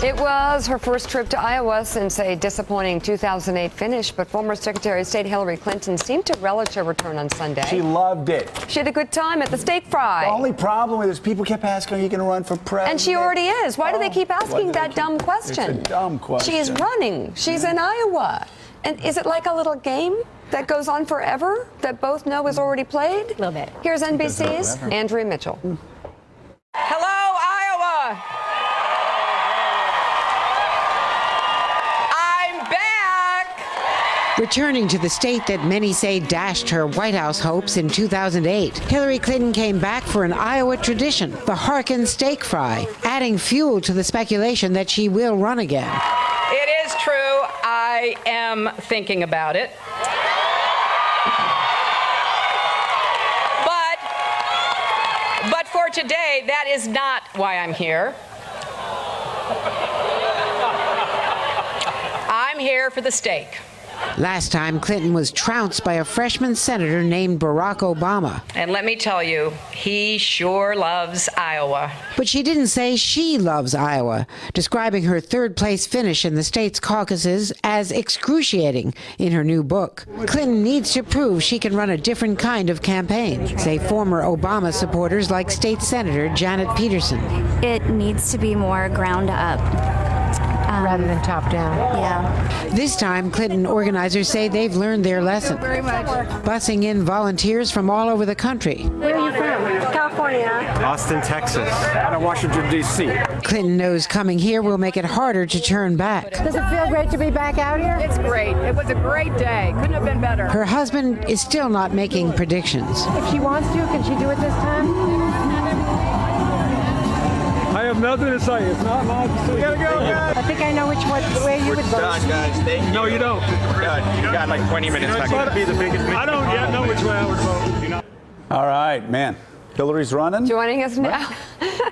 It was her first trip to Iowa since a disappointing 2008 finish, but former Secretary of State Hillary Clinton seemed to relish her return on Sunday. She loved it. She had a good time at the steak fry. The only problem with it is people kept asking, are you going to run for president? And she already is. Why do they keep asking that dumb question? It's a dumb question. She's running. She's in Iowa. And is it like a little game that goes on forever that both know is already played? A little bit. Here's NBC's Andrea Mitchell. Hello, Iowa. I'm back. Returning to the state that many say dashed her White House hopes in 2008, Hillary Clinton came back for an Iowa tradition, the Harkin steak fry, adding fuel to the speculation that she will run again. It is true. I am thinking about it. But for today, that is not why I'm here. I'm here for the steak. Last time, Clinton was trounced by a freshman senator named Barack Obama. And let me tell you, he sure loves Iowa. But she didn't say she loves Iowa, describing her third-place finish in the state's caucuses as excruciating in her new book. Clinton needs to prove she can run a different kind of campaign, say former Obama supporters like State Senator Janet Peterson. It needs to be more ground up. Rather than top down. Yeah. This time, Clinton organizers say they've learned their lesson, busing in volunteers from all over the country. Where are you from? California. Austin, Texas. Out of Washington, D.C. Clinton knows coming here will make it harder to turn back. Does it feel great to be back out here? It's great. It was a great day. Couldn't have been better. Her husband is still not making predictions. If she wants to, can she do it this time? I have nothing to say. It's not my decision. We gotta go, guys. I think I know way you would vote. Guys. Thank you. No, you don't. You got like 20 minutes. It's got to be the biggest. I don't yet know which way I would vote. All right, man. Hillary's running. Joining us now,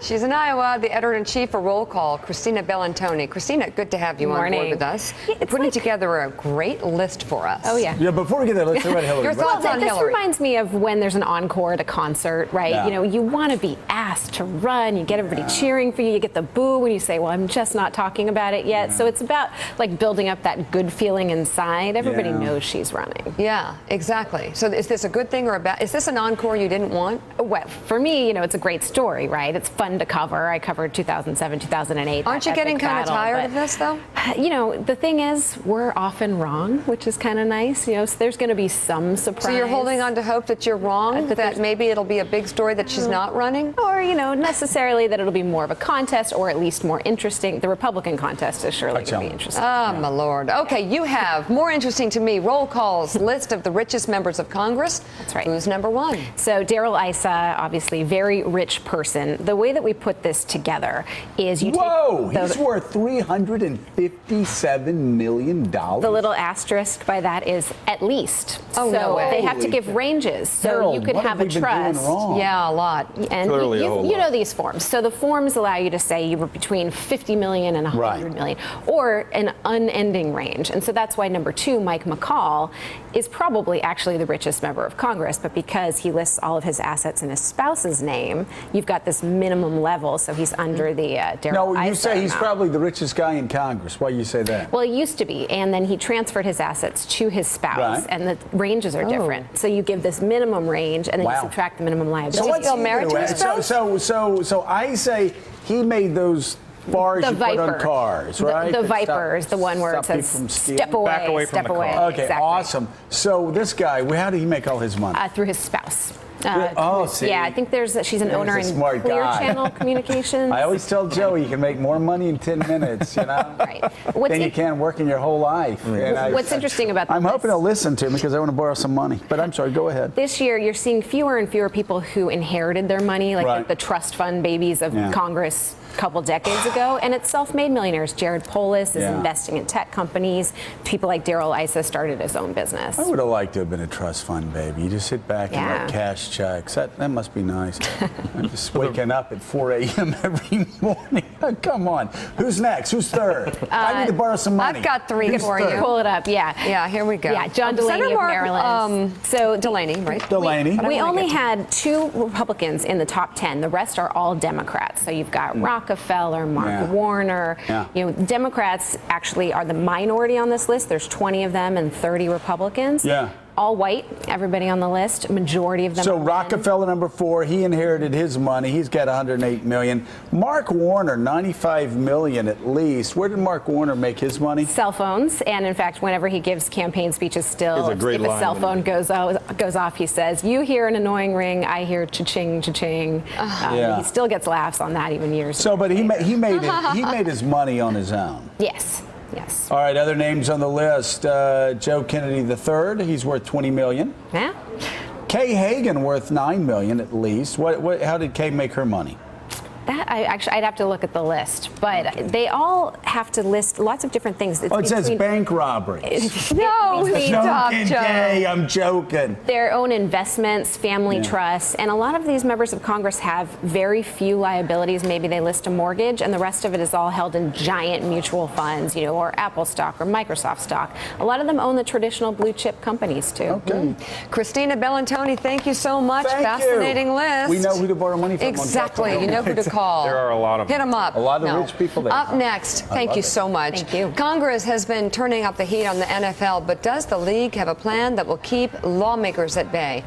she's in Iowa, the editor-in-chief for Roll Call, Christina Bellantoni. Christina, good to have you on board with us. Putting together a great list for us. Oh, yeah. Yeah, before we get there, let's talk about Hillary. Your thoughts on this Hillary? reminds me of when there's an encore at a concert, right? Yeah. You know, you want to be asked to run. You get everybody cheering for you. You get the boo when you say, well, I'm just not talking about it yet. So it's about, like, building up that good feeling inside. Everybody knows she's running. Yeah, exactly. So is this a good thing or a bad? Is this an encore you didn't want? Well, for me, you know, it's a great story, right? It's fun to cover. I covered 2007, 2008. Aren't you getting kind of tired of this, though? You know, the thing is, we're often wrong, which is kind of nice. You know, so there's going to be some surprise. So you're holding on to hope that you're wrong, that maybe it'll be a big story that she's not running? Or, you know, necessarily that it'll be more of a contest or at least more interesting. The Republican contest is surely going to be interesting. Oh, my Lord. Okay, you have, more interesting to me, Roll Call's list of the richest members of Congress. That's right. Who's number one? So Darrell Issa, obviously very rich person. The way that we put this together is you take he's worth $357 million. The little asterisk by that is at least. Oh, so no way. They have to give ranges. So Harold, you could what have have a we been doing trust. wrong? Yeah, a lot. And Clearly you know these forms. So the forms allow you to say you were between 50 million and 100 million, or an unending range. And so that's why number two, Mike McCall, is probably actually the richest member of Congress, but because he lists all of his assets in his spouse's name, you've got this minimum level, so he's under the Darrell Issa No, you say he's amount. probably the richest guy in Congress. Why do you say that? Well, he used to be, and then he transferred his assets to his spouse, and the ranges are different. So you give this minimum range, and then you subtract the minimum liability. So what's still married to his spouse? So I say he made those bars you put on cars, right? The Viper is the one where it says step away, Back away from step the car. away. Okay, exactly. awesome. So this guy, how did he make all his money? Through his spouse. See. Yeah, I think she's an owner in smart Clear guy. Channel Communications. I always tell Joe you can make more money in 10 minutes, you know? Right. Than you can working your whole life. What's interesting about I'm this, hoping he'll listen to me because I want to borrow some money. But I'm sorry, go ahead. this year you're seeing fewer and fewer people who inherited their money, like the trust fund babies of Congress a couple decades ago, and it's self-made millionaires. Jared Polis is investing in tech companies. People like Darrell Issa started his own business. I would have liked to have been a trust fund baby. You just sit back and let cash checks. That must be nice. I'm just waking up at 4 a.m. every morning. Come on. Who's next? Who's third? I need to borrow some money. I've got three Who's for third? you. Pull it up, yeah. Yeah, here we go. Yeah, John Delaney of Maryland. So Delaney, right? Delaney. We only had 2 Republicans in the top 10. The rest are all Democrats. So you've got Rockefeller, Mark Warner. Yeah. You know, Democrats actually are the minority on this list. There's 20 of them and 30 Republicans. Yeah. All white, everybody on the list, majority of them. So are men. Rockefeller, number 4, he inherited his money. He's got $108 million. Mark Warner, $95 million at least. Where did Mark Warner make his money? Cell phones, and in fact, whenever he gives campaign speeches, still, if a cell phone goes off, he says, "You hear an annoying ring, I hear cha-ching, cha-ching." He still gets laughs on that even years. So, but he made his money on his own. Yes. Yes. All right, other names on the list. Joe Kennedy III, he's worth $20 million. Yeah. Kay Hagan worth $9 million at least. How did Kay make her money? That I'd have to look at the list, but they all have to list lots of different things. It says bank robbery. No, stop, joking, Joe. Kay, I'm joking. Their own investments, family trusts, and a lot of these members of Congress have very few liabilities. Maybe they list a mortgage, and the rest of it is all held in giant mutual funds, or Apple stock or Microsoft stock. A lot of them own the traditional blue chip companies too. Okay. Christina Bellantoni, thank you so much. Thank Fascinating you. list. We know who to borrow money from. Exactly. You know who to call. There are a lot of Hit them up. A lot of rich people there. Up next, thank you so much. Thank you. Congress has been turning up the heat on the NFL, but does the league have a plan that will keep lawmakers at bay?